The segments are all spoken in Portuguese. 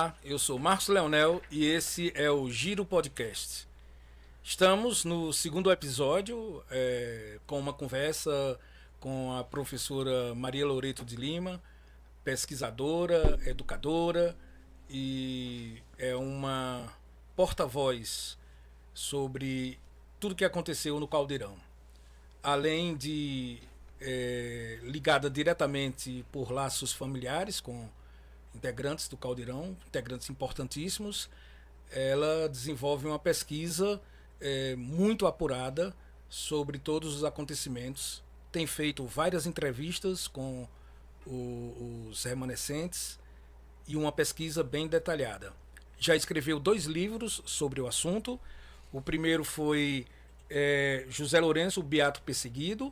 Olá, eu sou Marcos Leonel e esse é o Giro Podcast. Estamos no segundo episódio com uma conversa com a professora Maria Loreto de Lima, pesquisadora, educadora e é uma porta-voz sobre tudo que aconteceu no Caldeirão. Além de ligada diretamente por laços familiares com integrantes do Caldeirão, integrantes importantíssimos, ela desenvolve uma pesquisa muito apurada sobre todos os acontecimentos. Tem feito várias entrevistas com os remanescentes e uma pesquisa bem detalhada. Já escreveu 2 livros sobre o assunto. O primeiro foi José Lourenço, o Beato Perseguido,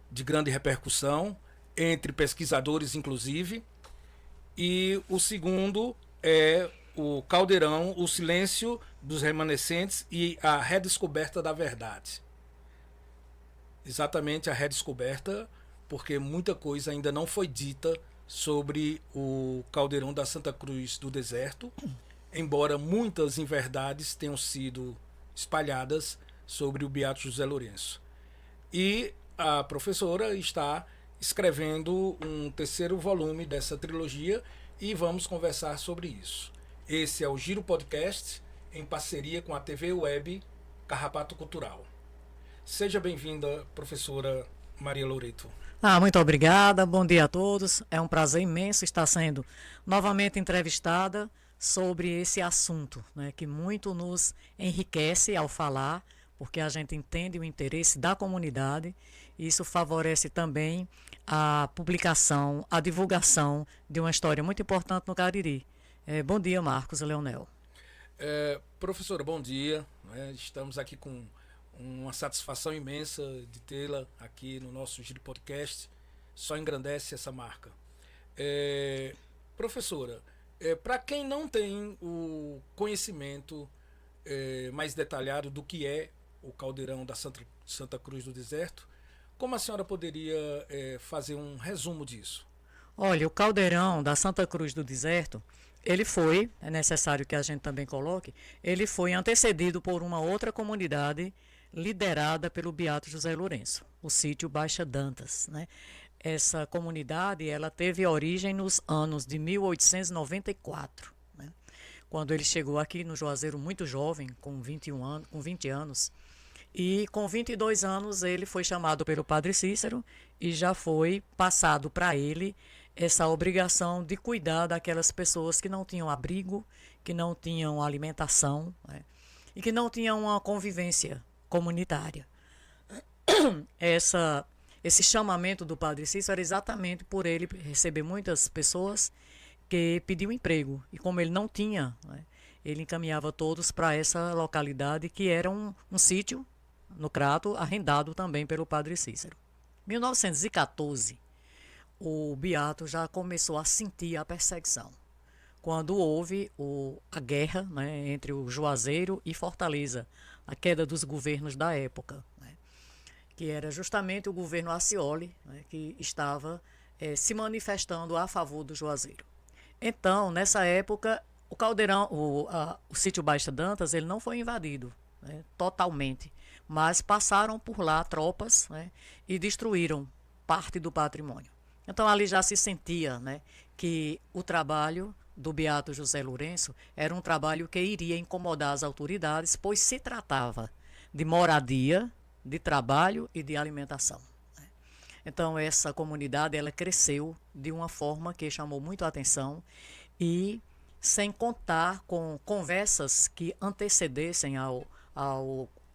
de grande repercussão, entre pesquisadores inclusive. E o segundo é o Caldeirão, o silêncio dos remanescentes e a redescoberta da verdade. Exatamente a redescoberta, porque muita coisa ainda não foi dita sobre o Caldeirão da Santa Cruz do Deserto, embora muitas inverdades tenham sido espalhadas sobre o Beato José Lourenço. E a professora está escrevendo um 3º volume dessa trilogia e vamos conversar sobre isso. Esse é o Giro Podcast, em parceria com a TV Web Carrapato Cultural. Seja bem-vinda, professora Maria Loreto. Muito obrigada, bom dia a todos. É um prazer imenso estar sendo novamente entrevistada sobre esse assunto, né, que muito nos enriquece ao falar, porque a gente entende o interesse da comunidade e isso favorece também a publicação, a divulgação de uma história muito importante no Cariri. Bom dia, Marcos Leonel. Professora, bom dia. Estamos aqui com uma satisfação imensa de tê-la aqui no nosso Giro Podcast. Só engrandece essa marca. Professora, para quem não tem o conhecimento mais detalhado do que é o Caldeirão da Santa Cruz do Deserto, como a senhora poderia fazer um resumo disso? Olha, o Caldeirão da Santa Cruz do Deserto, ele foi, é necessário que a gente também coloque, ele foi antecedido por uma outra comunidade liderada pelo Beato José Lourenço, o sítio Baixa Dantas, né? Essa comunidade, ela teve origem nos anos de 1894, né? Quando ele chegou aqui no Juazeiro muito jovem, com 20 anos, e com 22 anos ele foi chamado pelo Padre Cícero e já foi passado para ele essa obrigação de cuidar daquelas pessoas que não tinham abrigo, que não tinham alimentação, né? E que não tinham uma convivência comunitária. Esse chamamento do Padre Cícero era exatamente por ele receber muitas pessoas que pediam emprego. E como ele não tinha, né, ele encaminhava todos para essa localidade que era um sítio no Crato, arrendado também pelo Padre Cícero. Em 1914, o Beato já começou a sentir a perseguição, quando houve a guerra, né, entre o Juazeiro e Fortaleza, a queda dos governos da época, né, que era justamente o governo Accioli, né, que estava se manifestando a favor do Juazeiro. Então, nessa época, o Caldeirão, o sítio Baixa Dantas, ele não foi invadido, né, totalmente, mas passaram por lá tropas, né, e destruíram parte do patrimônio. Então ali já se sentia, né, que o trabalho do Beato José Lourenço era um trabalho que iria incomodar as autoridades, pois se tratava de moradia, de trabalho e de alimentação. Então essa comunidade ela cresceu de uma forma que chamou muito a atenção e sem contar com conversas que antecedessem ao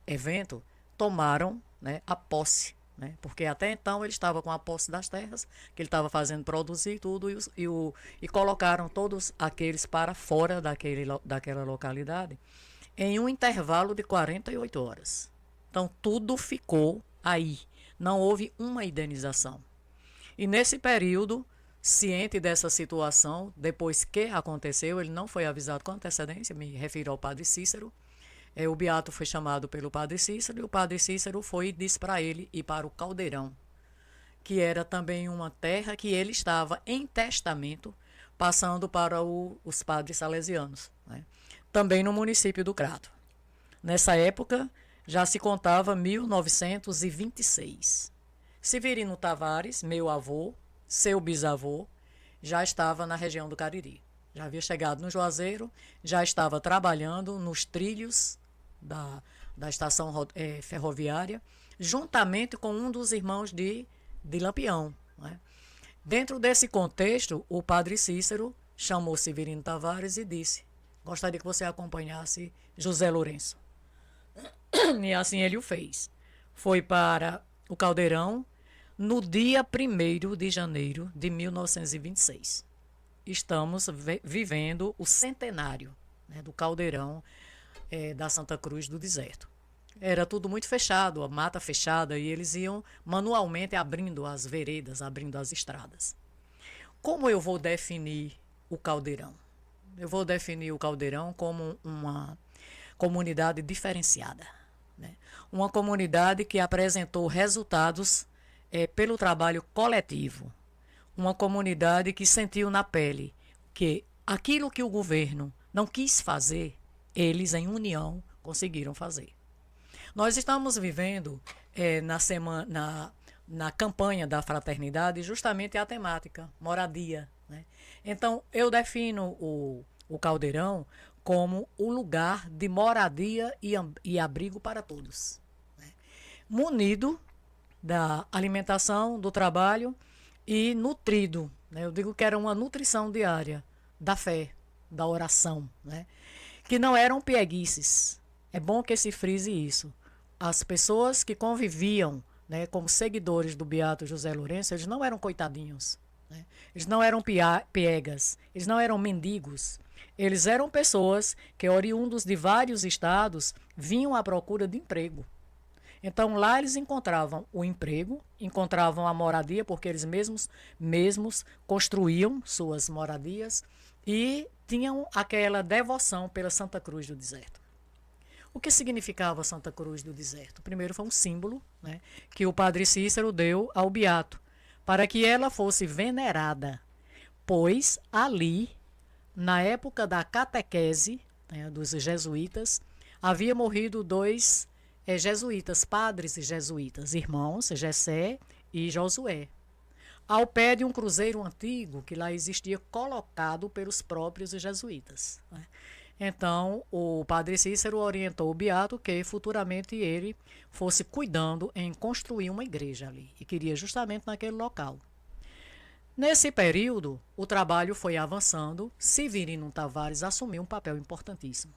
evento, tomaram, né, a posse, né, porque até então ele estava com a posse das terras, que ele estava fazendo produzir tudo, e colocaram todos aqueles para fora daquela localidade em um intervalo de 48 horas. Então tudo ficou aí, não houve uma indenização. E nesse período, ciente dessa situação, depois que aconteceu, ele não foi avisado com antecedência, me refiro ao Padre Cícero. O Beato foi chamado pelo Padre Cícero e o Padre Cícero foi e disse para ele ir para o Caldeirão, que era também uma terra que ele estava em testamento passando para os padres salesianos, né? Também no município do Crato. Nessa época, já se contava 1926. Severino Tavares, meu avô, seu bisavô, já estava na região do Cariri. Já havia chegado no Juazeiro, já estava trabalhando nos trilhos da estação ferroviária, juntamente com um dos irmãos de Lampião, né? Dentro desse contexto, o padre Cícero chamou Severino Tavares e disse: gostaria que você acompanhasse José Lourenço. E assim ele o fez. Foi para o Caldeirão no dia 1º de janeiro de 1926. Estamos vivendo o centenário, né, do Caldeirão da Santa Cruz do Deserto. Era tudo muito fechado, a mata fechada, e eles iam manualmente abrindo as veredas, abrindo as estradas. Como eu vou definir o Caldeirão? Eu vou definir o Caldeirão como uma comunidade diferenciada, né? Uma comunidade que apresentou resultados pelo trabalho coletivo. Uma comunidade que sentiu na pele que aquilo que o governo não quis fazer, eles, em união, conseguiram fazer. Nós estamos vivendo na campanha da fraternidade justamente a temática moradia, né? Então, eu defino o Caldeirão como o lugar de moradia e abrigo para todos, né? Munido da alimentação, do trabalho e nutrido, né? Eu digo que era uma nutrição diária da fé, da oração, né? Que não eram pieguices. É bom que se frise isso. As pessoas que conviviam, né, como seguidores do Beato José Lourenço, eles não eram coitadinhos, né? Eles não eram piegas, eles não eram mendigos. Eles eram pessoas que, oriundos de vários estados, vinham à procura de emprego. Então, lá eles encontravam o emprego, encontravam a moradia, porque eles mesmos construíam suas moradias e tinham aquela devoção pela Santa Cruz do Deserto. O que significava Santa Cruz do Deserto? Primeiro foi um símbolo, né, que o padre Cícero deu ao beato, para que ela fosse venerada, pois ali, na época da catequese, né, dos jesuítas, havia morrido 2 jesuítas, padres jesuítas, irmãos Jessé e Josué, ao pé de um cruzeiro antigo que lá existia, colocado pelos próprios jesuítas, né? Então, o padre Cícero orientou o beato que futuramente ele fosse cuidando em construir uma igreja ali, e queria justamente naquele local. Nesse período, o trabalho foi avançando. Severino Tavares assumiu um papel importantíssimo.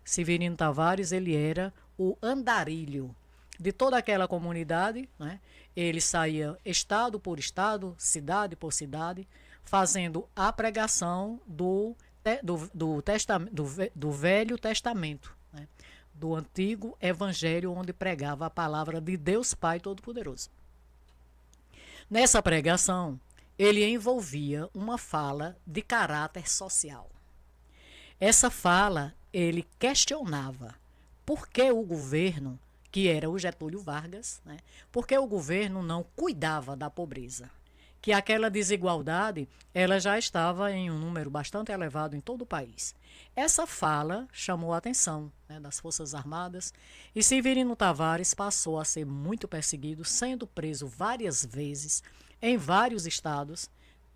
Severino Tavares, ele era o andarilho de toda aquela comunidade, né? Ele saía estado por estado, cidade por cidade, fazendo a pregação do Velho Testamento, né? Do antigo evangelho, onde pregava a palavra de Deus Pai Todo-Poderoso. Nessa pregação, ele envolvia uma fala de caráter social. Essa fala, ele questionava por que o governo, que era o Getúlio Vargas, né, por que o governo não cuidava da pobreza, que aquela desigualdade ela já estava em um número bastante elevado em todo o país. Essa fala chamou a atenção, né, das Forças Armadas, e Severino Tavares passou a ser muito perseguido, sendo preso várias vezes em vários estados,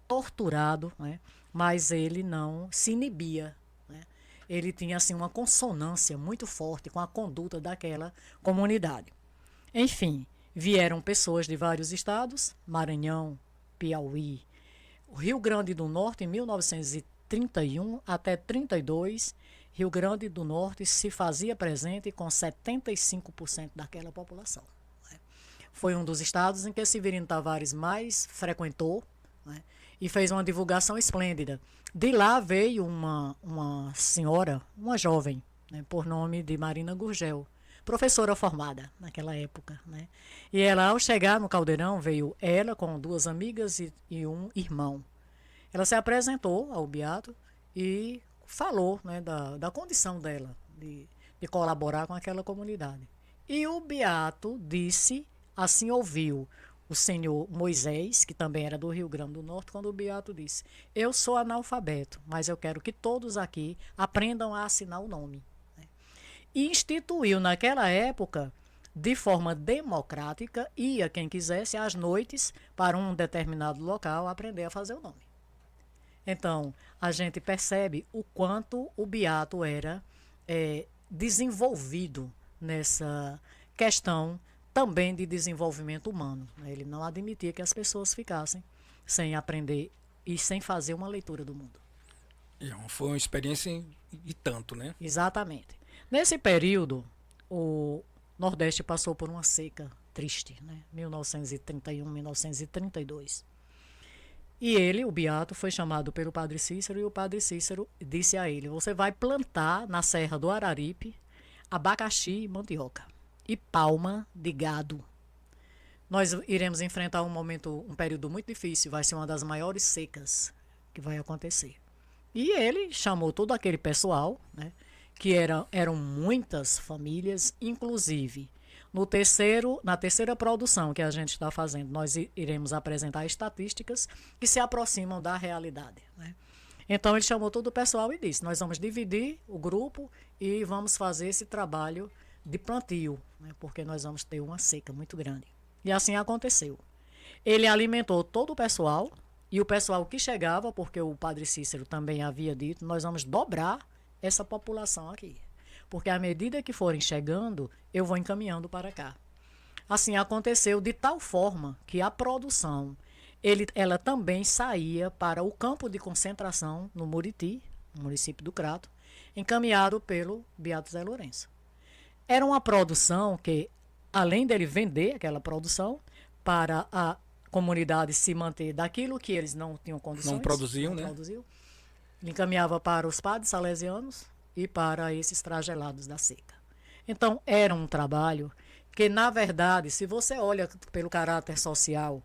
torturado, né, mas ele não se inibia, né? Ele tinha assim uma consonância muito forte com a conduta daquela comunidade. Enfim, vieram pessoas de vários estados, Maranhão, Piauí, o Rio Grande do Norte, em 1931 até 32, Rio Grande do Norte se fazia presente com 75% daquela população, né? Foi um dos estados em que Severino Tavares mais frequentou, né, e fez uma divulgação esplêndida. De lá veio uma senhora, uma jovem, né, por nome de Marina Gurgel, professora formada naquela época, né? E ela, ao chegar no Caldeirão, veio ela com 2 amigas e um irmão. Ela se apresentou ao beato e falou, né, da condição dela de colaborar com aquela comunidade. E o beato disse, assim ouviu o senhor Moisés, que também era do Rio Grande do Norte, quando o beato disse: eu sou analfabeto, mas eu quero que todos aqui aprendam a assinar o nome. E instituiu naquela época, de forma democrática, ia quem quisesse às noites para um determinado local aprender a fazer o nome. Então, a gente percebe o quanto o beato era desenvolvido nessa questão também de desenvolvimento humano. Ele não admitia que as pessoas ficassem sem aprender e sem fazer uma leitura do mundo. Foi uma experiência e tanto, né? Exatamente. Nesse período, o Nordeste passou por uma seca triste, né? 1931, 1932. E ele, o beato, foi chamado pelo Padre Cícero e o Padre Cícero disse a ele: você vai plantar na Serra do Araripe abacaxi e mandioca e palma de gado. Nós iremos enfrentar um período muito difícil, vai ser uma das maiores secas que vai acontecer. E ele chamou todo aquele pessoal, né, que eram muitas famílias, inclusive na terceira produção que a gente está fazendo, nós iremos apresentar estatísticas que se aproximam da realidade, né? Então ele chamou todo o pessoal e disse: nós vamos dividir o grupo e vamos fazer esse trabalho de plantio, né, porque nós vamos ter uma seca muito grande. E assim aconteceu. Ele alimentou todo o pessoal e o pessoal que chegava, porque o Padre Cícero também havia dito: nós vamos dobrar essa população aqui, porque à medida que forem chegando, eu vou encaminhando para cá. Assim aconteceu, de tal forma que a produção, ela também saía para o campo de concentração no Muriti, no município do Crato, encaminhado pelo Beato Zé Lourenço. Era uma produção que, além dele vender aquela produção para a comunidade se manter daquilo que eles não tinham condições, não produziam, né? Ele encaminhava para os padres salesianos e para esses flagelados da seca. Então, era um trabalho que, na verdade, se você olha pelo caráter social,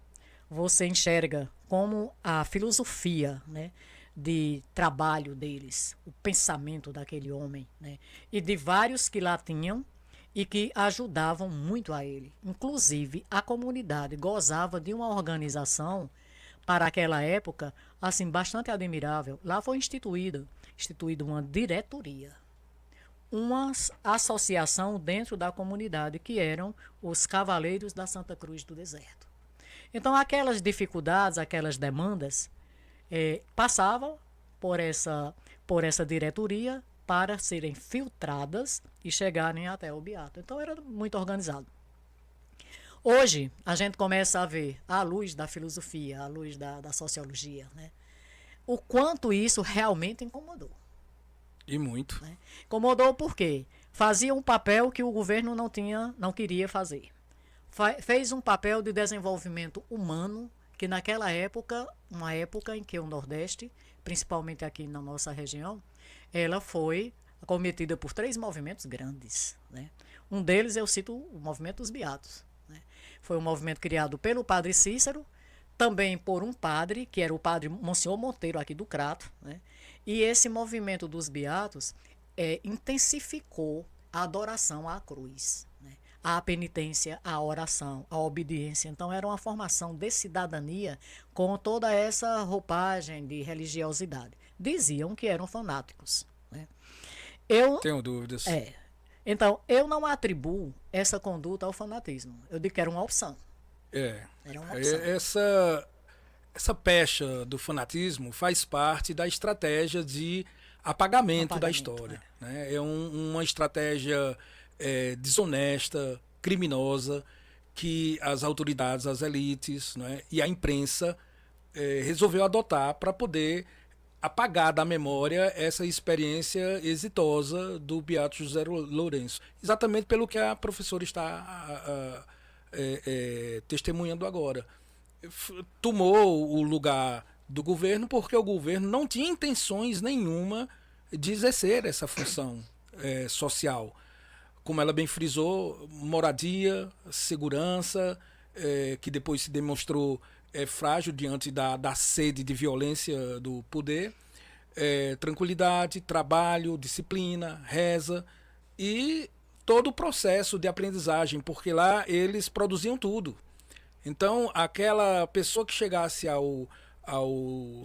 você enxerga como a filosofia, né, de trabalho deles, o pensamento daquele homem, né, e de vários que lá tinham e que ajudavam muito a ele. Inclusive, a comunidade gozava de uma organização para aquela época, assim, bastante admirável. Lá foi instituída uma diretoria, uma associação dentro da comunidade, que eram os Cavaleiros da Santa Cruz do Deserto. Então, aquelas dificuldades, aquelas demandas, passavam por essa diretoria para serem filtradas e chegarem até o beato. Então, era muito organizado. Hoje, a gente começa a ver, à luz da filosofia, à luz da sociologia, né, o quanto isso realmente incomodou. E muito. Né? Incomodou porque fazia um papel que o governo não queria fazer. Fez um papel de desenvolvimento humano, que naquela época, uma época em que o Nordeste, principalmente aqui na nossa região, ela foi acometida por 3 movimentos grandes, né? Um deles eu cito o movimento dos Beatos. Foi um movimento criado pelo Padre Cícero, também por um padre, que era o padre Monsenhor Monteiro, aqui do Crato, né? E esse movimento dos Beatos intensificou a adoração à cruz, né? A penitência, a oração, a obediência. Então, era uma formação de cidadania com toda essa roupagem de religiosidade. Diziam que eram fanáticos, né? Tenho dúvidas. Então, eu não atribuo essa conduta ao fanatismo. Eu digo que era uma opção. Era uma opção. Essa pecha do fanatismo faz parte da estratégia de apagamento da história. Né? É uma estratégia desonesta, criminosa, que as autoridades, as elites, né, e a imprensa resolveu adotar para poder apagar da memória essa experiência exitosa do Beato José Lourenço. Exatamente pelo que a professora está testemunhando agora. Tomou o lugar do governo porque o governo não tinha intenções nenhuma de exercer essa função social. Como ela bem frisou, moradia, segurança, que depois se demonstrou frágil diante da sede de violência do poder, tranquilidade, trabalho, disciplina, reza e todo o processo de aprendizagem, porque lá eles produziam tudo. Então, aquela pessoa que chegasse ao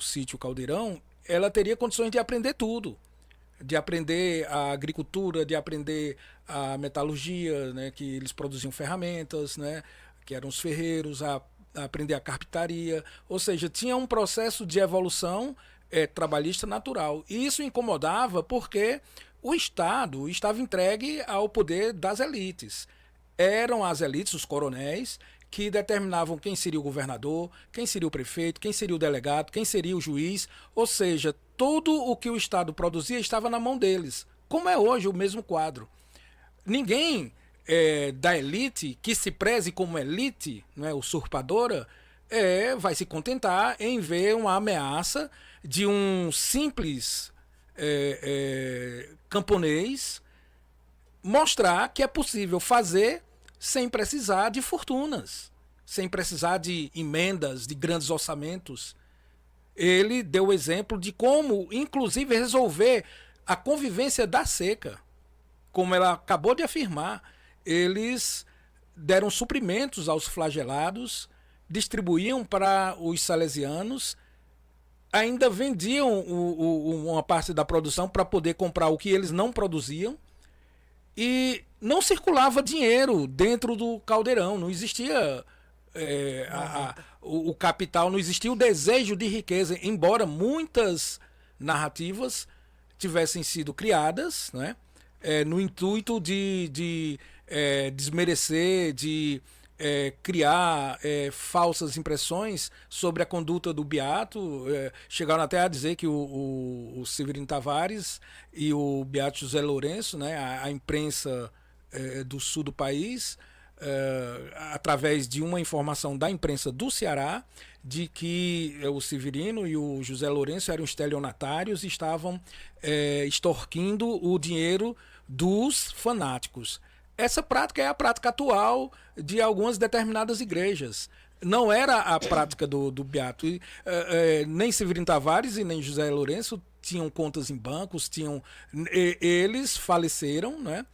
sítio Caldeirão, ela teria condições de aprender tudo. De aprender a agricultura, de aprender a metalurgia, né, que eles produziam ferramentas, né, que eram os ferreiros, a aprender a carpintaria. Ou seja, tinha um processo de evolução trabalhista natural. E isso incomodava porque o Estado estava entregue ao poder das elites. Eram as elites, os coronéis, que determinavam quem seria o governador, quem seria o prefeito, quem seria o delegado, quem seria o juiz. Ou seja, tudo o que o Estado produzia estava na mão deles. Como é hoje o mesmo quadro. Ninguém da elite, que se preze como elite, não é, usurpadora, vai se contentar em ver uma ameaça de um simples camponês mostrar que é possível fazer sem precisar de fortunas, sem precisar de emendas, de grandes orçamentos. Ele deu o exemplo de como, inclusive, resolver a convivência da seca. Como ela acabou de afirmar, eles deram suprimentos aos flagelados, distribuíam para os salesianos, ainda vendiam uma parte da produção para poder comprar o que eles não produziam, e não circulava dinheiro dentro do caldeirão, não existia o capital, não existia o desejo de riqueza, embora muitas narrativas tivessem sido criadas, né, no intuito de desmerecer, de criar falsas impressões sobre a conduta do Beato. Chegaram até a dizer que o Severino Tavares e o Beato José Lourenço, né, a imprensa do sul do país, através de uma informação da imprensa do Ceará, de que o Severino e o José Lourenço eram estelionatários e estavam extorquindo o dinheiro dos fanáticos. Essa prática é a prática atual de algumas determinadas igrejas. Não era a prática do Beato. Nem Severino Tavares e nem José Lourenço tinham contas em bancos, eles faleceram, né?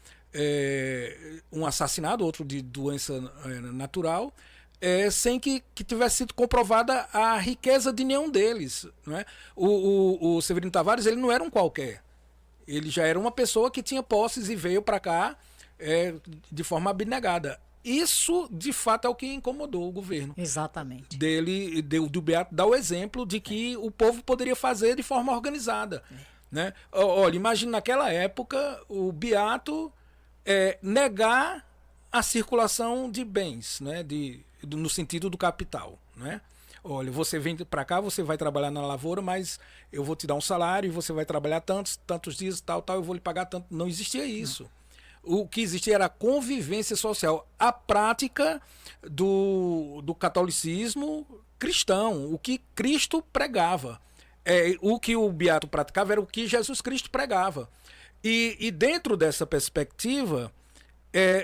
Um assassinado, outro de doença natural, sem que tivesse sido comprovada a riqueza de nenhum deles, né? O Severino Tavares, ele não era um qualquer. Ele já era uma pessoa que tinha posses e veio para cá de forma abnegada. Isso, de fato, é o que incomodou o governo. Exatamente. Do Beato dar o exemplo de que o povo poderia fazer de forma organizada. Né? Olha, imagina naquela época o Beato negar a circulação de bens, né? No sentido do capital. Né? Olha, você vem para cá, você vai trabalhar na lavoura, mas eu vou te dar um salário e você vai trabalhar tantos dias, tal, eu vou lhe pagar tanto. Não existia isso. Não. O que existia era a convivência social, a prática do catolicismo cristão, o que Cristo pregava. O que o Beato praticava era o que Jesus Cristo pregava. E dentro dessa perspectiva,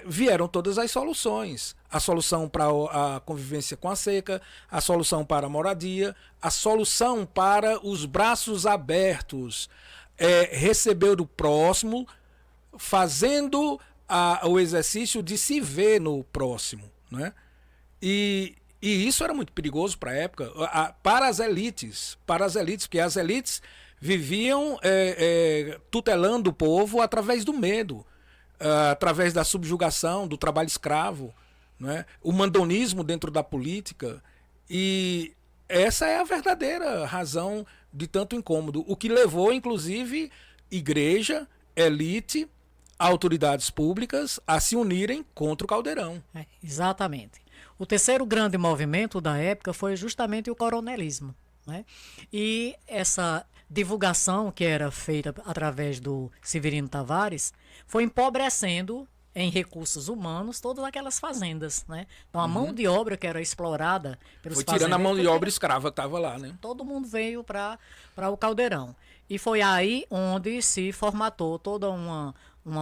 vieram todas as soluções. A solução para a convivência com a seca, a solução para a moradia, a solução para os braços abertos, receber do próximo, fazendo o exercício de se ver no próximo. Né? E isso era muito perigoso para a época, para as elites, porque as elites viviam tutelando o povo através do medo, através da subjugação, do trabalho escravo, né? O mandonismo dentro da política. E essa é a verdadeira razão de tanto incômodo, o que levou, inclusive, igreja, elite, autoridades públicas a se unirem contra o Caldeirão. Exatamente. O terceiro grande movimento da época foi justamente o coronelismo. Né? E essa divulgação que era feita através do Severino Tavares foi empobrecendo em recursos humanos todas aquelas fazendas. Né? Então a mão de obra que era explorada pelos fazendeiros... Foi tirando a mão de obra escrava que estava lá. Né? Todo mundo veio para o Caldeirão. E foi aí onde se formatou toda uma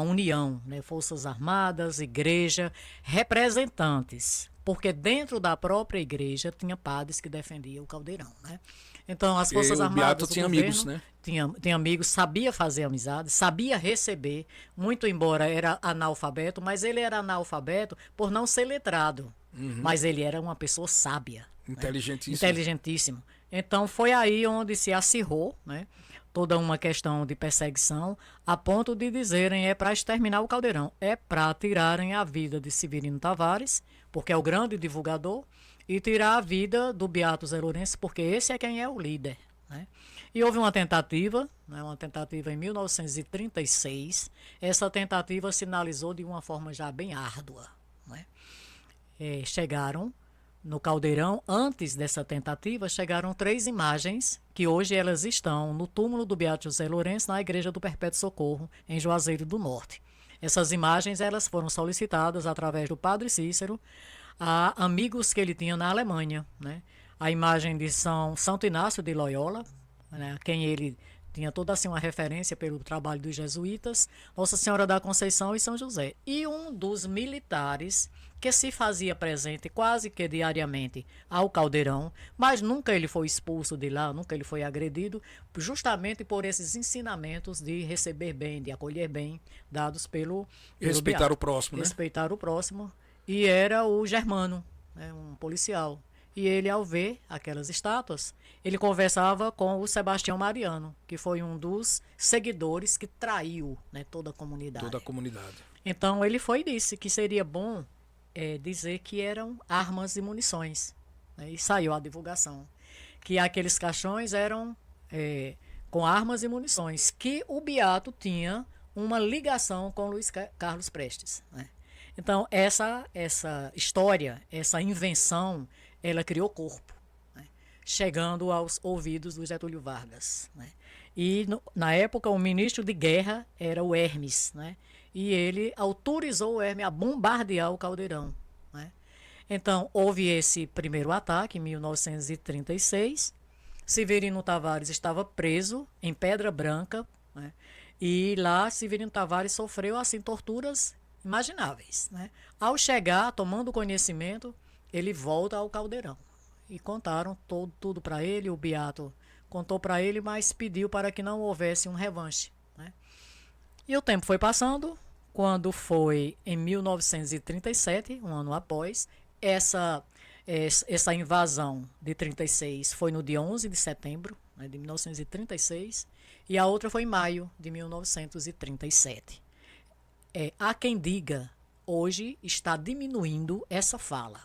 união, né? Forças Armadas, igreja, representantes, porque dentro da própria igreja tinha padres que defendiam o Caldeirão. Né? Então as Forças Armadas, o Beato tinha amigos, né? Tinha amigos, sabia fazer amizade, sabia receber, muito embora era analfabeto, mas ele era analfabeto por não ser letrado. Mas ele era uma pessoa sábia. Inteligentíssimo. Inteligentíssimo. Então foi aí onde se acirrou, né, toda uma questão de perseguição, a ponto de dizerem é para exterminar o Caldeirão, é para tirarem a vida de Severino Tavares, porque é o grande divulgador, e tirar a vida do Beato Zé Lourenço, porque esse é quem é o líder. Né? E houve uma tentativa em 1936. Essa tentativa sinalizou de uma forma já bem árdua. Né? Chegaram no Caldeirão, antes dessa tentativa, chegaram 3 imagens, que hoje elas estão no túmulo do Beato José Lourenço, na Igreja do Perpétuo Socorro, em Juazeiro do Norte. Essas imagens elas foram solicitadas através do Padre Cícero a amigos que ele tinha na Alemanha. Né? A imagem de Santo Inácio de Loyola, né, a quem ele tinha toda assim uma referência pelo trabalho dos jesuítas, Nossa Senhora da Conceição e São José. E um dos militares que se fazia presente quase que diariamente ao Caldeirão, mas nunca ele foi expulso de lá, nunca ele foi agredido, justamente por esses ensinamentos de receber bem, de acolher bem, dados pelo respeitar Beato. O próximo, né? Respeitar o próximo. E era o Germano, né, um policial. E ele, ao ver aquelas estátuas, ele conversava com o Sebastião Mariano, que foi um dos seguidores que traiu, né, toda a comunidade. Toda a comunidade. Então ele foi e disse que seria bom dizer que eram armas e munições. Né, e saiu a divulgação. Que aqueles caixões eram com armas e munições, que o Beato tinha uma ligação com Luiz Carlos Prestes. Né? Então essa história, essa invenção, ela criou corpo, né? Chegando aos ouvidos do Getúlio Vargas. Né? E na época o ministro de guerra era o Hermes, né? E ele autorizou o Hermes a bombardear o Caldeirão. Né? Então houve esse primeiro ataque em 1936. Severino Tavares estava preso em Pedra Branca, né? E lá Severino Tavares sofreu assim torturas imagináveis. Né? Ao chegar, tomando conhecimento, ele volta ao Caldeirão. E contaram tudo para ele, o Beato contou para ele, mas pediu para que não houvesse um revanche. Né? E o tempo foi passando, quando foi em 1937, um ano após, essa invasão de 36 foi no dia 11 de setembro, né, de 1936, e a outra foi em maio de 1937. Há quem diga, hoje está diminuindo essa fala,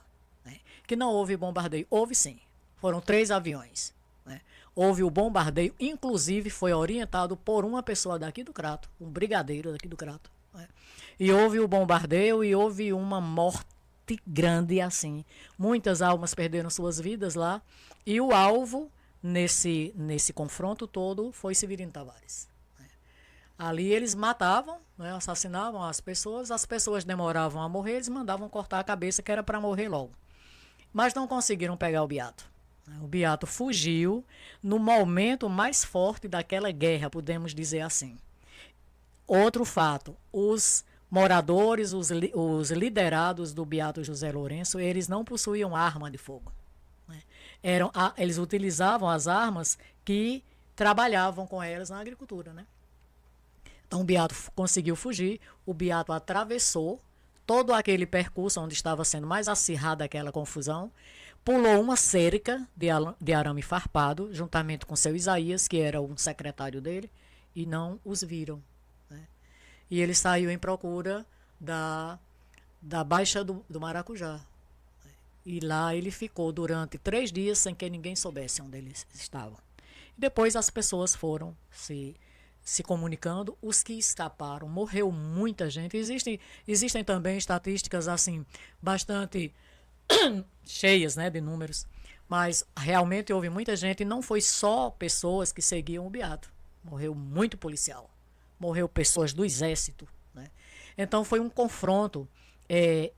né, que não houve bombardeio. Houve sim, foram 3 aviões. Né. Houve o bombardeio, inclusive foi orientado por uma pessoa daqui do Crato, um brigadeiro daqui do Crato. Né. E houve o bombardeio e houve uma morte grande assim. Muitas almas perderam suas vidas lá. E o alvo nesse confronto todo foi Severino Tavares. Ali eles matavam, né, assassinavam as pessoas demoravam a morrer, eles mandavam cortar a cabeça, que era para morrer logo. Mas não conseguiram pegar o Beato. O Beato fugiu no momento mais forte daquela guerra, podemos dizer assim. Outro fato, os moradores, os liderados do Beato José Lourenço, eles não possuíam arma de fogo. Né? Eles utilizavam as armas que trabalhavam com elas na agricultura. Né? Então o Beato conseguiu fugir, o Beato atravessou todo aquele percurso onde estava sendo mais acirrada aquela confusão, pulou uma cerca de arame farpado, juntamente com seu Isaías, que era um secretário dele, e não os viram. E ele saiu em procura da Baixa do Maracujá. E lá ele ficou durante 3 dias sem que ninguém soubesse onde eles estavam. E depois as pessoas foram se comunicando. Os que escaparam, morreu muita gente. Existem também estatísticas assim bastante cheias, né, de números. Mas realmente houve muita gente, e não foi só pessoas que seguiam o Beato. Morreu muito policial. Morreu pessoas do exército. Né? Então foi um confronto.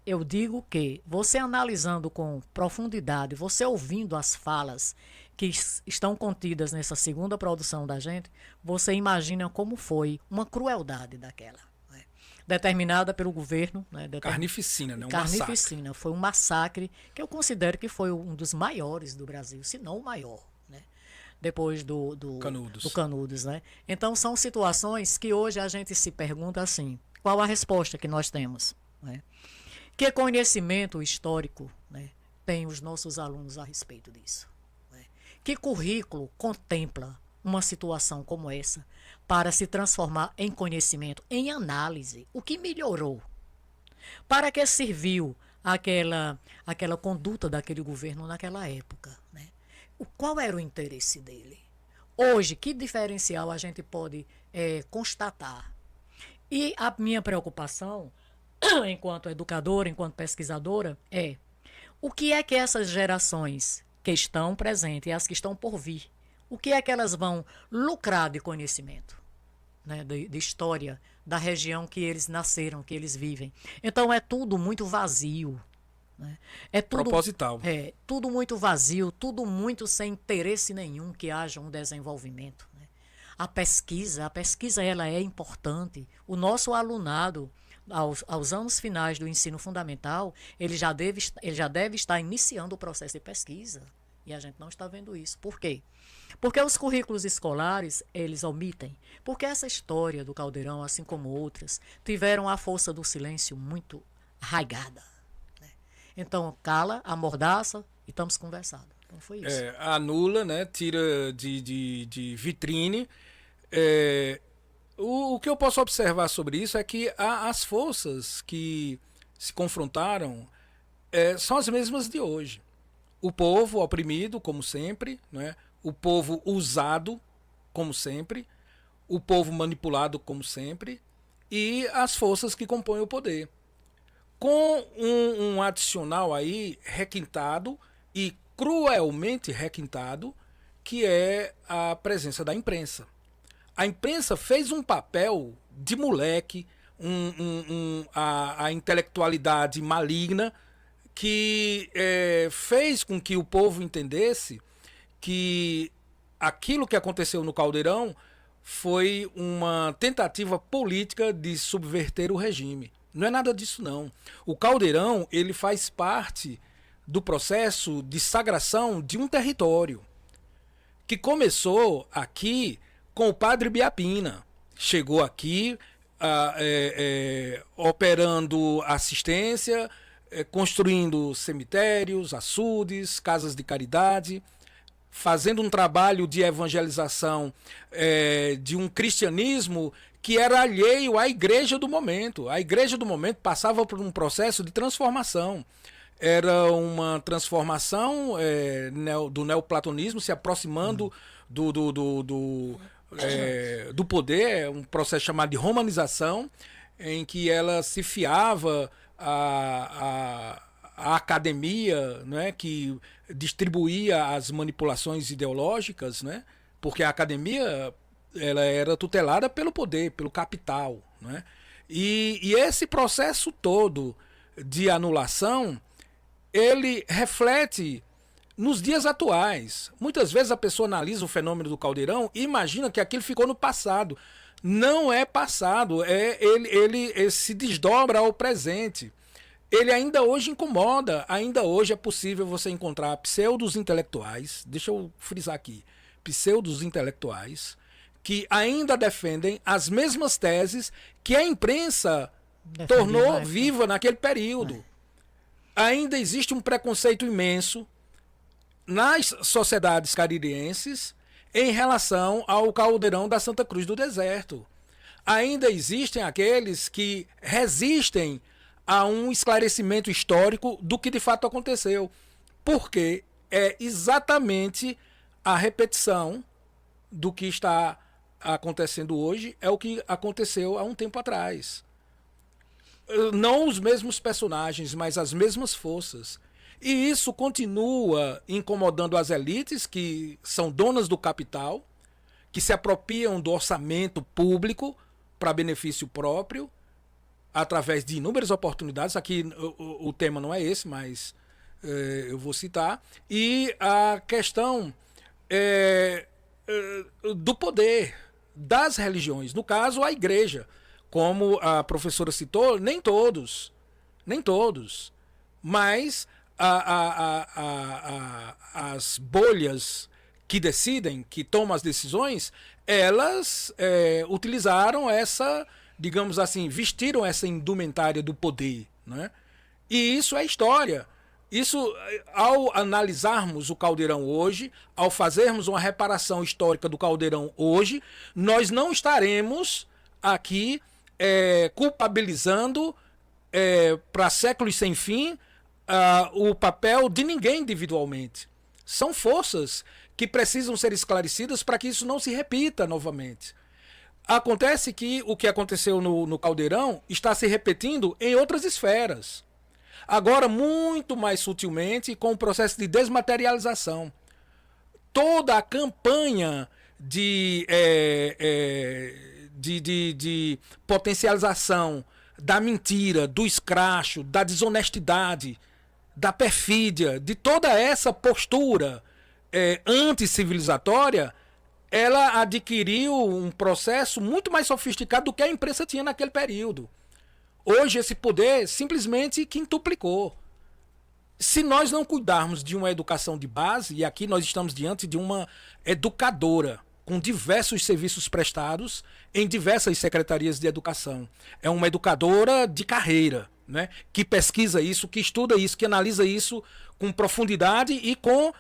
Eu digo que você analisando com profundidade, você ouvindo as falas que estão contidas nessa segunda produção da gente, você imagina como foi uma crueldade daquela. Né? Determinada pelo governo. Né? Carnificina, né? Carnificina. Massacre. Foi um massacre que eu considero que foi um dos maiores do Brasil, se não o maior. Depois do Canudos, né? Então são situações que hoje a gente se pergunta assim, qual a resposta que nós temos? Né? Que conhecimento histórico, né, tem os nossos alunos a respeito disso? Né? Que currículo contempla uma situação como essa para se transformar em conhecimento, em análise? O que melhorou? Para que serviu aquela conduta daquele governo naquela época? Né? Qual era o interesse dele? Hoje, que diferencial a gente pode constatar? E a minha preocupação, enquanto educadora, enquanto pesquisadora, é o que é que essas gerações que estão presentes e as que estão por vir, o que é que elas vão lucrar de conhecimento, né, de história, da região que eles nasceram, que eles vivem. Então é tudo muito vazio. Né? É tudo, proposital. Tudo muito vazio, tudo muito sem interesse nenhum que haja um desenvolvimento. Né? A pesquisa ela é importante. O nosso alunado, aos anos finais do ensino fundamental, ele já deve estar iniciando o processo de pesquisa. E a gente não está vendo isso. Por quê? Porque os currículos escolares, eles omitem. Porque essa história do Caldeirão, assim como outras, tiveram a força do silêncio muito arraigada. Né? Então, cala, amordaça e estamos conversando. Então, foi isso. Anula, né? Tira de vitrine. O que eu posso observar sobre isso é que as forças que se confrontaram são as mesmas de hoje. O povo oprimido, como sempre, né? O povo usado, como sempre, o povo manipulado, como sempre, e as forças que compõem o poder. Com um adicional aí requintado e cruelmente requintado, que é a presença da imprensa. A imprensa fez um papel de moleque, a intelectualidade maligna, que fez com que o povo entendesse que aquilo que aconteceu no Caldeirão foi uma tentativa política de subverter o regime. Não é nada disso, não. O Caldeirão, ele faz parte do processo de sagração de um território que começou aqui com o padre Biapina. Chegou aqui operando assistência, construindo cemitérios, açudes, casas de caridade, fazendo um trabalho de evangelização de um cristianismo que era alheio à igreja do momento. A igreja do momento passava por um processo de transformação. Era uma transformação do neoplatonismo se aproximando do poder, um processo chamado de romanização, em que ela se fiava a academia, né, que distribuía as manipulações ideológicas, né, porque a academia ela era tutelada pelo poder, pelo capital. Né, e esse processo todo de anulação, ele reflete nos dias atuais. Muitas vezes a pessoa analisa o fenômeno do Caldeirão e imagina que aquilo ficou no passado. Não é passado, ele se desdobra ao presente. Ele ainda hoje incomoda, ainda hoje é possível você encontrar pseudos intelectuais, deixa eu frisar aqui, pseudos intelectuais, que ainda defendem as mesmas teses que a imprensa tornou viva naquele período. Ainda existe um preconceito imenso nas sociedades caririenses em relação ao Caldeirão da Santa Cruz do Deserto. Ainda existem aqueles que resistem a um esclarecimento histórico do que de fato aconteceu, porque é exatamente a repetição do que está acontecendo hoje, é o que aconteceu há um tempo atrás. Não os mesmos personagens, mas as mesmas forças. E isso continua incomodando as elites, que são donas do capital, que se apropriam do orçamento público para benefício próprio, através de inúmeras oportunidades. Aqui o tema não é esse, mas eu vou citar. E a questão do poder das religiões, no caso a igreja. Como a professora citou, nem todos, mas as bolhas que decidem, que tomam as decisões, elas utilizaram essa, digamos assim, vestiram essa indumentária do poder, né? E isso é história. Isso, ao analisarmos o Caldeirão hoje, ao fazermos uma reparação histórica do Caldeirão hoje, nós não estaremos aqui culpabilizando para séculos sem fim o papel de ninguém individualmente. São forças que precisam ser esclarecidas para que isso não se repita novamente. Acontece que o que aconteceu no Caldeirão está se repetindo em outras esferas. Agora, muito mais sutilmente, com o processo de desmaterialização. Toda a campanha de potencialização da mentira, do escracho, da desonestidade, da perfídia, de toda essa postura anticivilizatória, ela adquiriu um processo muito mais sofisticado do que a imprensa tinha naquele período. Hoje esse poder simplesmente quintuplicou. Se nós não cuidarmos de uma educação de base, e aqui nós estamos diante de uma educadora com diversos serviços prestados em diversas secretarias de educação. É uma educadora de carreira, né? Que pesquisa isso, que estuda isso, que analisa isso com profundidade e com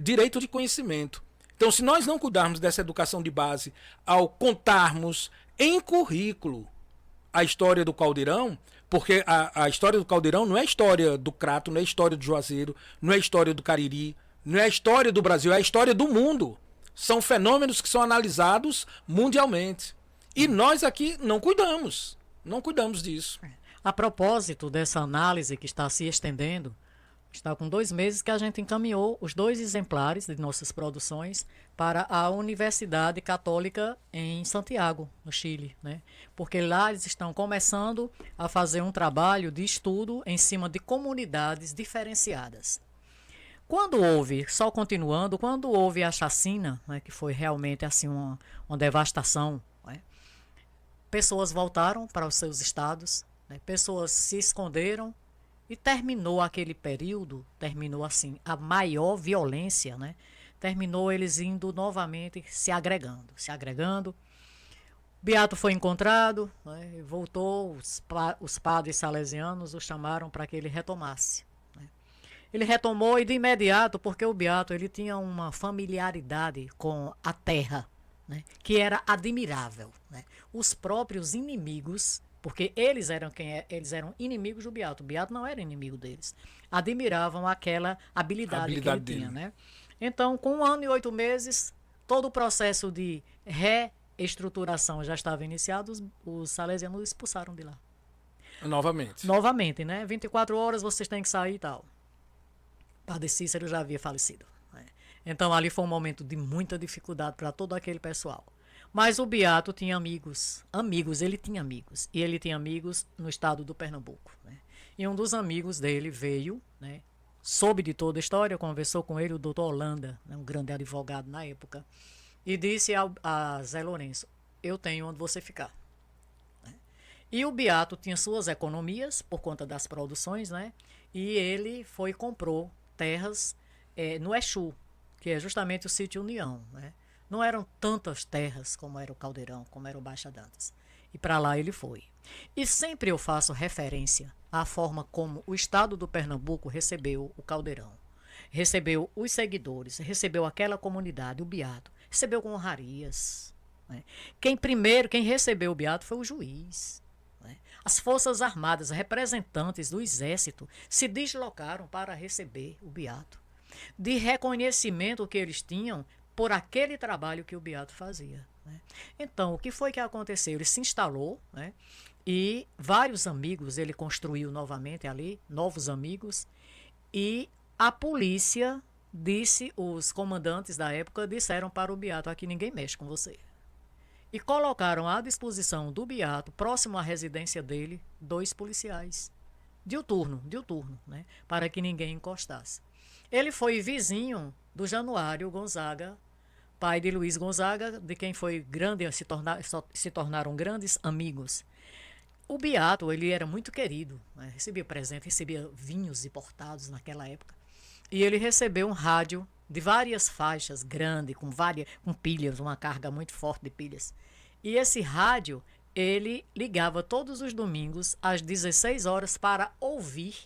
direito de conhecimento. Então, se nós não cuidarmos dessa educação de base ao contarmos em currículo a história do Caldeirão, porque a história do Caldeirão não é a história do Crato, não é a história do Juazeiro, não é a história do Cariri, não é a história do Brasil, é a história do mundo. São fenômenos que são analisados mundialmente. E nós aqui não cuidamos disso. A propósito dessa análise que está se estendendo, está com 2 meses que a gente encaminhou os 2 exemplares de nossas produções para a Universidade Católica em Santiago, no Chile, né? Porque lá eles estão começando a fazer um trabalho de estudo em cima de comunidades diferenciadas. Quando houve, só continuando, quando houve a chacina, né, que foi realmente assim uma devastação, né? Pessoas voltaram para os seus estados, né? Pessoas se esconderam, e terminou aquele período, terminou assim, a maior violência, né? Terminou eles indo novamente se agregando. Beato foi encontrado, né? Voltou, os padres salesianos o chamaram para que ele retomasse, né? Ele retomou e de imediato, porque o Beato ele tinha uma familiaridade com a terra, né? Que era admirável, né? Os próprios inimigos, porque eles eram eles eram inimigos do Beato. O Beato não era inimigo deles. Admiravam aquela habilidade que ele tinha, né? Então, com 1 ano e 8 meses, todo o processo de reestruturação já estava iniciado, os salesianos expulsaram de lá. Novamente, né? 24 horas vocês têm que sair e tal. Padre Cícero já havia falecido, né? Então, ali foi um momento de muita dificuldade para todo aquele pessoal. Mas o Beato tinha amigos, ele tinha amigos, e ele tinha amigos no estado do Pernambuco, né? E um dos amigos dele veio, né, soube de toda a história, conversou com ele, o doutor Holanda, né, um grande advogado na época, e disse a Zé Lourenço, eu tenho onde você ficar, né? E o Beato tinha suas economias, por conta das produções, né, e ele foi e comprou terras no Exu, que é justamente o sítio União, né? Não eram tantas terras como era o Caldeirão, como era o Baixa Dantas. E para lá ele foi. E sempre eu faço referência à forma como o estado do Pernambuco recebeu o Caldeirão. Recebeu os seguidores, recebeu aquela comunidade, o Beato. Recebeu com honrarias, né? Quem recebeu o Beato foi o juiz, né? As Forças Armadas, representantes do Exército, se deslocaram para receber o Beato. De reconhecimento que eles tinham por aquele trabalho que o Beato fazia, né? Então, o que foi que aconteceu? Ele se instalou, né? E vários amigos, ele construiu novamente ali, novos amigos, e a polícia disse, os comandantes da época disseram para o Beato, aqui ninguém mexe com você. E colocaram à disposição do Beato, próximo à residência dele, 2 policiais, diuturno, né? Para que ninguém encostasse. Ele foi vizinho do Januário Gonzaga, pai de Luiz Gonzaga, de quem foi grande, se tornaram grandes amigos. O Beato, ele era muito querido, né? Recebia presente, recebia vinhos importados naquela época. E ele recebeu um rádio de várias faixas, grande, com pilhas, uma carga muito forte de pilhas. E esse rádio ele ligava todos os domingos às 16 horas para ouvir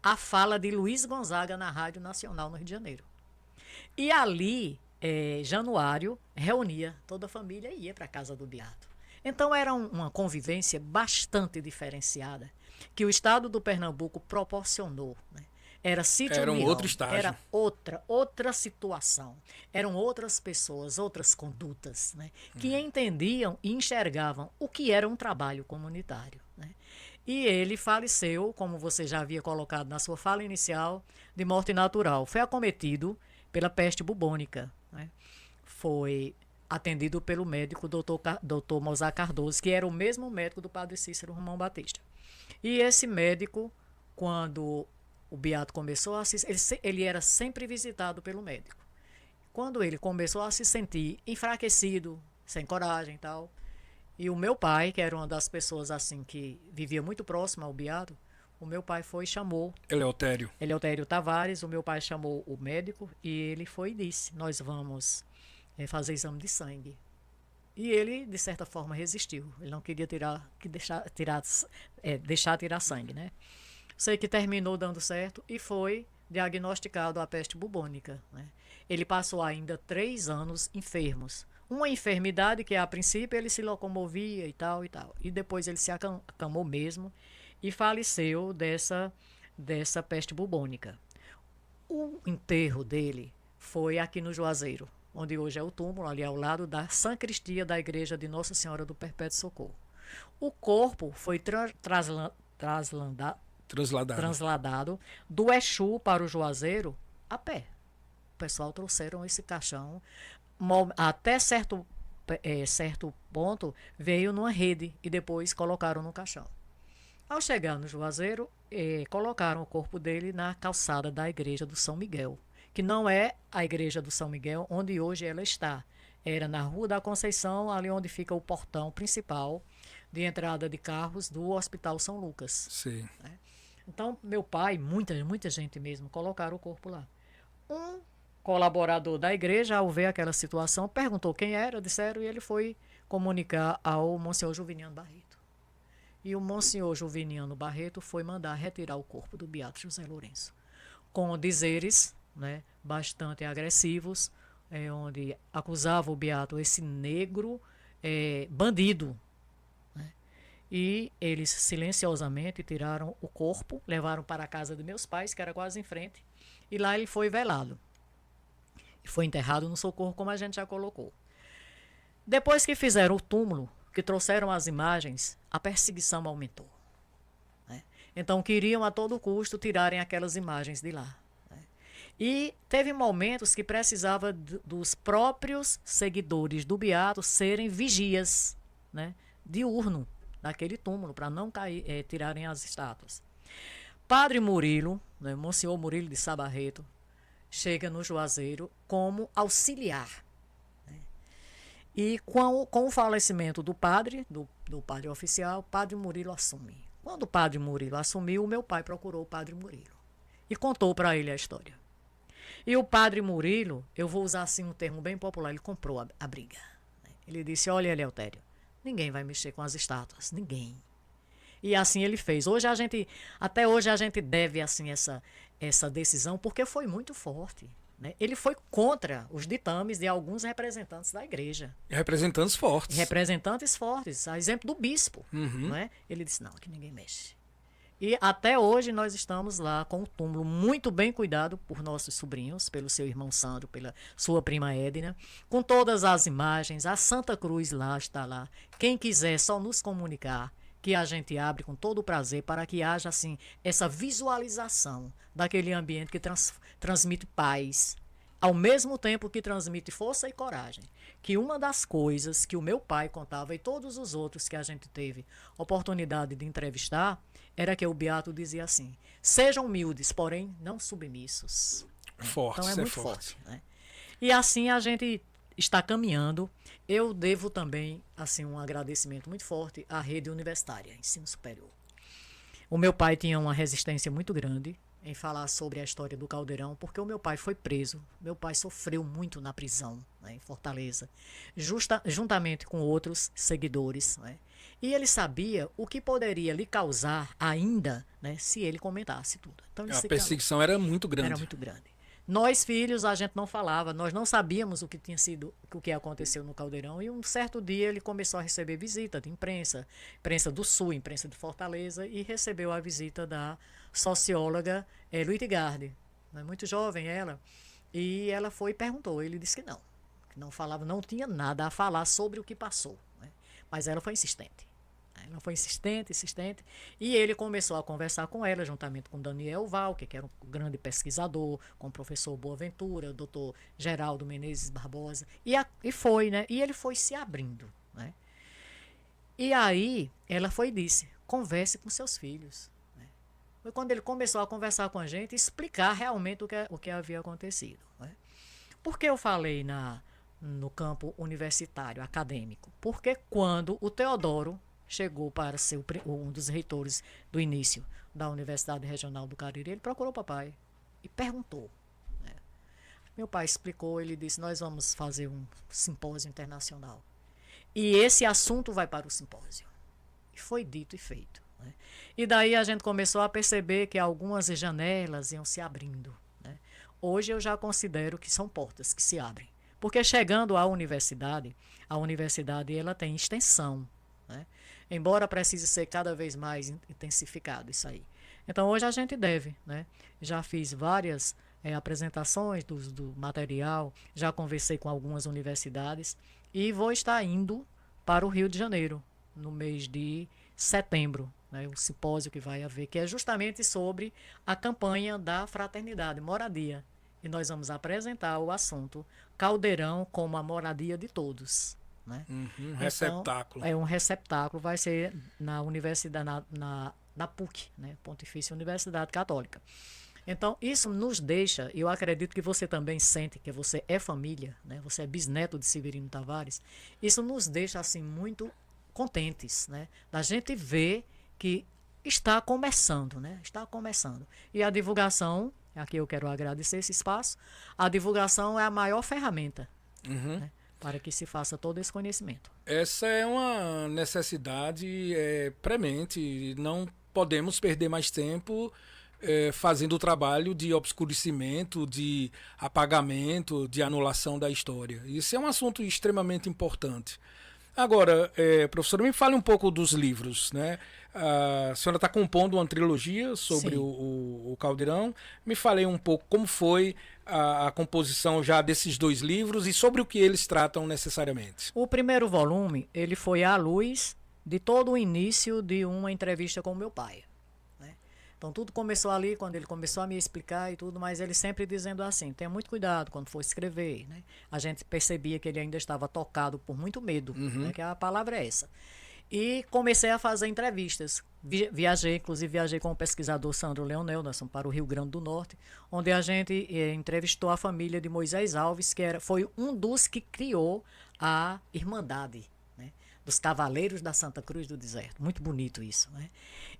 a fala de Luiz Gonzaga na Rádio Nacional no Rio de Janeiro. E ali, Januário reunia toda a família e ia para a casa do Beato. Então era uma convivência bastante diferenciada que o estado do Pernambuco proporcionou, né? Era sítio Era um União, outro estágio. era outra situação. Eram outras pessoas, outras condutas, né? Que entendiam e enxergavam o que era um trabalho comunitário, né? E ele faleceu, como você já havia colocado na sua fala inicial, de morte natural. Foi acometido pela peste bubônica, né? Foi atendido pelo médico Dr. Mozart Cardoso, que era o mesmo médico do padre Cícero Romão Batista. E esse médico, quando o Beato começou a ele era sempre visitado pelo médico. Quando ele começou a se sentir enfraquecido, sem coragem e tal, e o meu pai, que era uma das pessoas assim que vivia muito próximo ao Beato, o meu pai foi e chamou Eleutério Tavares, o meu pai chamou o médico e ele foi e disse: nós vamos fazer exame de sangue. E ele, de certa forma, resistiu. Ele não queria deixar tirar sangue, né? Sei que terminou dando certo e foi diagnosticado a peste bubônica, né? Ele passou ainda 3 anos enfermos. Uma enfermidade que, a princípio, ele se locomovia e tal. E depois ele se acamou mesmo e faleceu dessa peste bubônica. O enterro dele foi aqui no Juazeiro, onde hoje é o túmulo, ali ao lado da sacristia da igreja de Nossa Senhora do Perpétuo Socorro. O corpo foi transladado do Exu para o Juazeiro a pé. O pessoal trouxeram esse caixão, até certo ponto veio numa rede e depois colocaram no caixão. Ao chegar no Juazeiro, colocaram o corpo dele na calçada da igreja do São Miguel, que não é a igreja do São Miguel onde hoje ela está. Era na Rua da Conceição, ali onde fica o portão principal de entrada de carros do Hospital São Lucas. Sim. Né? Então, meu pai, muita gente mesmo, colocaram o corpo lá. Um colaborador da igreja, ao ver aquela situação, perguntou quem era, disseram, e ele foi comunicar ao Monsenhor Juviniano Barreto. E o Monsenhor Juviniano Barreto foi mandar retirar o corpo do Beato José Lourenço, com dizeres, né, bastante agressivos, onde acusava o Beato, esse negro bandido. Né? E eles silenciosamente tiraram o corpo, levaram para a casa de meus pais, que era quase em frente, e lá ele foi velado. E foi enterrado no Socorro, como a gente já colocou. Depois que fizeram o túmulo, que trouxeram as imagens, a perseguição aumentou. Né? Então queriam a todo custo tirarem aquelas imagens de lá. Né? E teve momentos que precisava dos próprios seguidores do Beato serem vigias, né, diurno daquele túmulo, para não tirarem as estátuas. Padre Murilo, né, Monsenhor Murilo de Sá Barreto, chega no Juazeiro como auxiliar. E com o falecimento do padre oficial, o padre Murilo assume. Quando o padre Murilo assumiu, o meu pai procurou o padre Murilo e contou para ele a história. E o padre Murilo, eu vou usar assim um termo bem popular, ele comprou a briga. Ele disse: olha, Eleutério, ninguém vai mexer com as estátuas, ninguém. E assim ele fez. Até hoje a gente deve assim essa decisão, porque foi muito forte. Né? Ele foi contra os ditames de alguns representantes da igreja. Representantes fortes. Representantes fortes, a exemplo do bispo. Uhum. Né? Ele disse: não, que ninguém mexe. E até hoje nós estamos lá com o túmulo muito bem cuidado por nossos sobrinhos, pelo seu irmão Sandro, pela sua prima Edna, com todas as imagens, a Santa Cruz lá está lá. Quem quiser só nos comunicar, que a gente abre com todo o prazer para que haja assim essa visualização daquele ambiente que transmite paz, ao mesmo tempo que transmite força e coragem. Que uma das coisas que o meu pai contava e todos os outros que a gente teve oportunidade de entrevistar era que o Beato dizia assim: sejam humildes, porém não submissos. Forte, então é muito forte. Né? E assim a gente está caminhando. Eu devo também assim um agradecimento muito forte à rede universitária, ensino superior. O meu pai tinha uma resistência muito grande, em falar sobre a história do Caldeirão, porque o meu pai foi preso. Meu pai sofreu muito na prisão, né, em Fortaleza, juntamente com outros seguidores, né? E ele sabia o que poderia lhe causar ainda, né, se ele comentasse tudo. Então ele A se calou. perseguição era muito Era grande. muito grande. Nós, filhos, a gente não falava, nós não sabíamos o que tinha sido, o que aconteceu no Caldeirão. E um certo dia ele começou a receber visita de imprensa, imprensa do Sul, imprensa de Fortaleza, e recebeu a visita da socióloga Luitgarde, muito jovem ela. E ela foi e perguntou, ele disse que não falava, não tinha nada a falar sobre o que passou, né? Mas ela foi insistente. Ela foi insistente, insistente, e ele começou a conversar com ela, juntamente com Daniel Valque, que era um grande pesquisador, com o professor Boaventura, o doutor Geraldo Menezes Barbosa, e foi, né? E ele foi se abrindo, né? E aí ela foi e disse, converse com seus filhos, né? Foi quando ele começou a conversar com a gente, explicar realmente o que havia acontecido, né? Por que eu falei no campo universitário, acadêmico? Porque quando o Teodoro chegou para ser um dos reitores do início da Universidade Regional do Cariri, ele procurou o papai e perguntou, né? Meu pai explicou, ele disse, nós vamos fazer um simpósio internacional. E esse assunto vai para o simpósio. E foi dito e feito, né? E daí a gente começou a perceber que algumas janelas iam se abrindo, né? Hoje eu já considero que são portas que se abrem. Porque chegando à universidade, a universidade ela tem extensão, né? Embora precise ser cada vez mais intensificado isso aí. Então hoje a gente deve, né? Já fiz várias apresentações do material, já conversei com algumas universidades e vou estar indo para o Rio de Janeiro no mês de setembro, né? O simpósio que vai haver, que é justamente sobre a campanha da fraternidade, moradia. E nós vamos apresentar o assunto Caldeirão como a moradia de todos, né? Um receptáculo. Então, é um receptáculo, vai ser na universidade, na PUC, né? Pontifícia Universidade Católica. Então, isso nos deixa, eu acredito que você também sente que você é família, né? Você é bisneto de Severino Tavares, isso nos deixa assim muito contentes, né? Da gente ver que está começando, né? Está começando. E a divulgação, aqui eu quero agradecer esse espaço, a divulgação é a maior ferramenta, né? Para que se faça todo esse conhecimento. Essa é uma necessidade premente. Não podemos perder mais tempo fazendo o trabalho de obscurecimento, de apagamento, de anulação da história. Isso é um assunto extremamente importante. Agora, professora, me fale um pouco dos livros, né? A senhora está compondo uma trilogia sobre o Caldeirão. Me fale um pouco como foi a composição já desses dois livros e sobre o que eles tratam necessariamente. O primeiro volume, ele foi à luz de todo o início de uma entrevista com o meu pai, né? Então tudo começou ali, quando ele começou a me explicar e tudo, mas ele sempre dizendo assim, tenha muito cuidado quando for escrever, né? A gente percebia que ele ainda estava tocado por muito medo, né? Que a palavra é essa. E comecei a fazer entrevistas. Inclusive viajei com o pesquisador Sandro Leonel, nós fomos para o Rio Grande do Norte, onde a gente entrevistou a família de Moisés Alves, que foi um dos que criou a Irmandade, né? Dos Cavaleiros da Santa Cruz do Deserto. Muito bonito isso, né?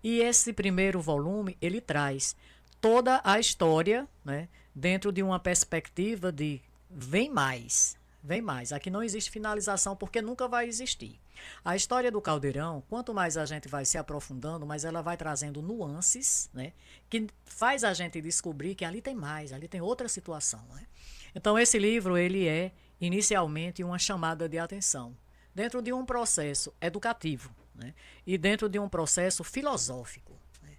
E esse primeiro volume, ele traz toda a história, né? Dentro de uma perspectiva de vem mais. Vem mais. Aqui não existe finalização porque nunca vai existir. A história do Caldeirão, quanto mais a gente vai se aprofundando, mais ela vai trazendo nuances, né? Que faz a gente descobrir que ali tem mais, ali tem outra situação, né? Então esse livro, ele é inicialmente uma chamada de atenção dentro de um processo educativo, né? E dentro de um processo filosófico, né?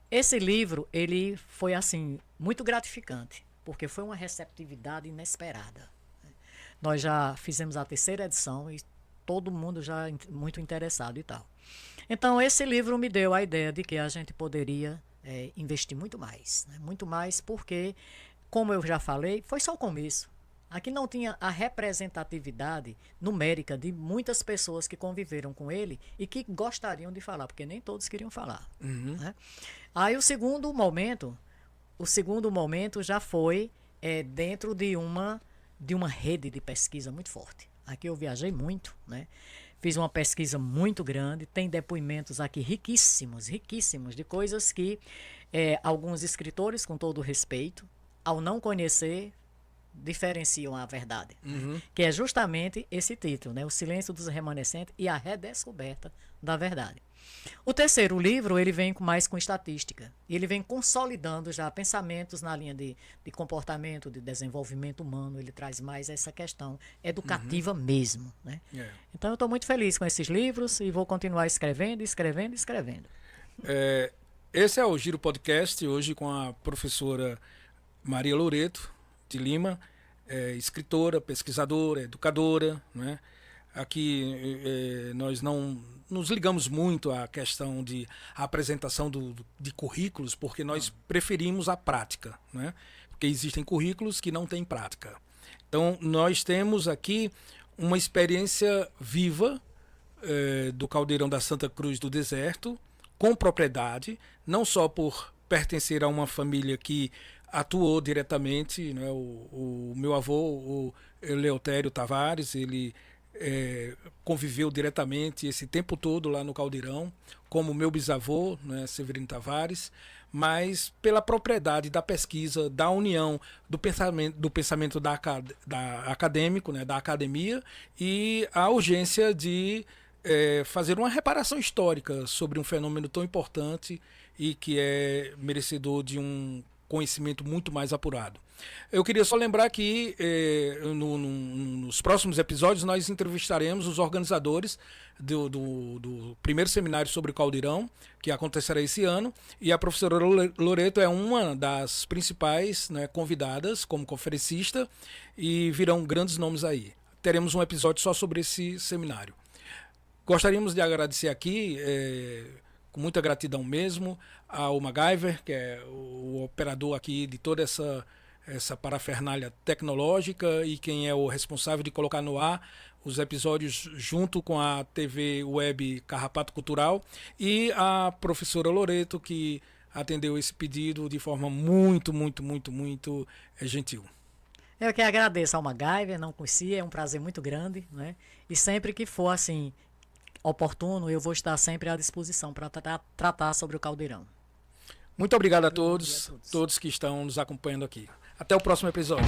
Esse livro, ele foi assim muito gratificante, porque foi uma receptividade inesperada. Nós já fizemos a 3ª edição e todo mundo já muito interessado e tal. Então, esse livro me deu a ideia de que a gente poderia investir muito mais, né? Muito mais porque, como eu já falei, foi só o começo. Aqui não tinha a representatividade numérica de muitas pessoas que conviveram com ele e que gostariam de falar, porque nem todos queriam falar, né? Aí o segundo momento já foi dentro de uma rede de pesquisa muito forte. Aqui eu viajei muito, né? Fiz uma pesquisa muito grande, tem depoimentos aqui riquíssimos, riquíssimos, de coisas que alguns escritores, com todo respeito, ao não conhecer, diferenciam a verdade. Que é justamente esse título, né? O Silêncio dos Remanescentes e a Redescoberta da Verdade. O terceiro livro, ele vem mais com estatística. E ele vem consolidando já pensamentos na linha de comportamento, de desenvolvimento humano. Ele traz mais essa questão educativa mesmo, né? Então, eu estou muito feliz com esses livros e vou continuar escrevendo, escrevendo, escrevendo. Esse é o Giro Podcast, hoje com a professora Maria Loreto de Lima, escritora, pesquisadora, educadora, né? Aqui nós não nos ligamos muito à questão de apresentação de currículos, porque nós preferimos a prática, né? Porque existem currículos que não têm prática. Então, nós temos aqui uma experiência viva do Caldeirão da Santa Cruz do Deserto, com propriedade, não só por pertencer a uma família que atuou diretamente, né? O meu avô, o Eleutério Tavares, ele conviveu diretamente esse tempo todo lá no Caldeirão, como meu bisavô, né, Severino Tavares, mas pela propriedade da pesquisa, da união do pensamento da acadêmico, né, da academia, e a urgência de fazer uma reparação histórica sobre um fenômeno tão importante e que é merecedor de um conhecimento muito mais apurado. Eu queria só lembrar que nos próximos episódios nós entrevistaremos os organizadores do primeiro seminário sobre o Caldeirão, que acontecerá esse ano, e a professora Loreto é uma das principais, né, convidadas como conferencista, e virão grandes nomes aí. Teremos um episódio só sobre esse seminário. Gostaríamos de agradecer aqui, com muita gratidão mesmo, ao MacGyver, que é o operador aqui de toda essa parafernália tecnológica e quem é o responsável de colocar no ar os episódios junto com a TV Web Carrapato Cultural, e a professora Loreto, que atendeu esse pedido de forma muito, muito, muito, muito gentil. Eu que agradeço ao MacGyver, não conhecia, é um prazer muito grande, né? E sempre que for assim oportuno, eu vou estar sempre à disposição para tratar sobre o Caldeirão. Muito obrigado a todos que estão nos acompanhando aqui. Até o próximo episódio.